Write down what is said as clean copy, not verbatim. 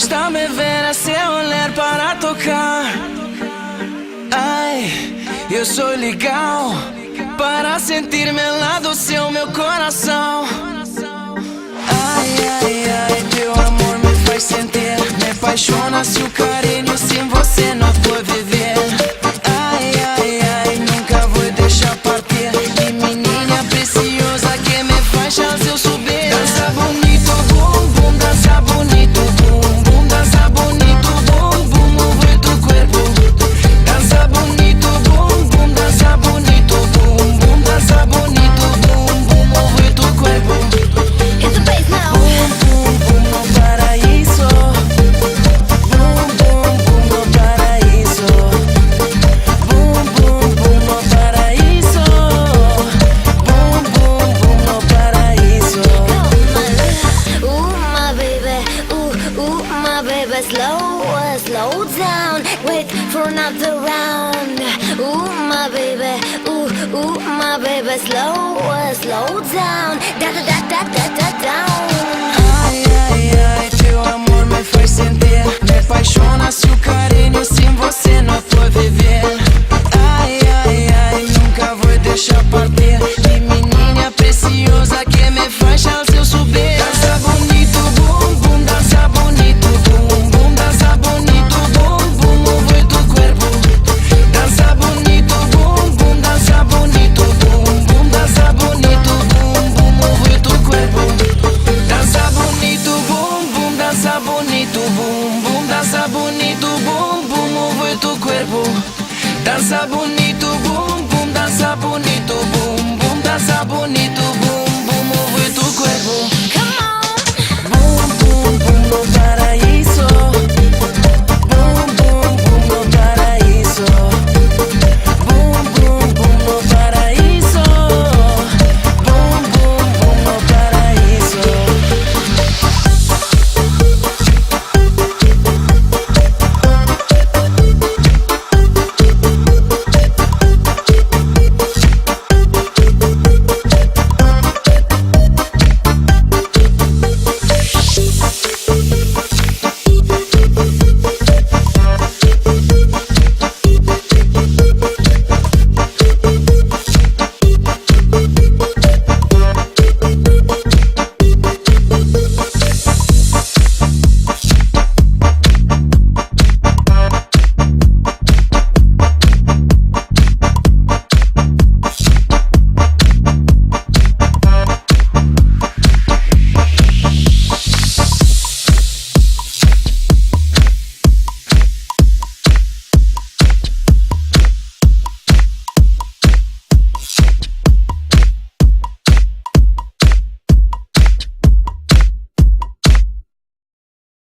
basta me ver ese olhar para tocar. Ai, eu sou legal para sentir-me lá do seu meu coração. Ai, ai, ai, teu amor me faz sentir, me apaixona se o carinho sem você não for viver. Ai, ai, ai, nunca vou deixar partir. E menina preciosa que me faz eu subir. Dança bonito, bum, bum, dança bonito, bum, bum, dança bonito, bum, bum, move tu cuerpo. Dança bonito, bum, bum, dança bonito, bum, bum, dança bonito, bum, bum, move tu cuerpo. Hit the bass now. Bum, bum, bum, no paraíso. Bum, bum, bum, no paraíso. Bum, bum, bum, no paraíso. Bum, bum, bum, no paraíso. Ooh, my baby, ooh, my baby, slow down, wait for another round. Ooh, my baby, ooh, my baby, slow down, down. Ai, ai, ai, teu amor me faz sentir, me apaixona se o carinho sem você não for viver. Ai, ai, ai, nunca vou deixar partir. E menina preciosa que me faz eu subir. Dança bonito, bum, bum, dança bonito, bum, bum, dança bonito, bum, bum, move tu cuerpo. Dança bonito, bum, bum, dança bonito, bum, bum, dança bonito, bum, bum, move tu cuerpo. Dança bonito, bum, bum, dança bonito, bum, bum, dança bonito, bum, bum, move tu cuerpo. Dança bonito, bum.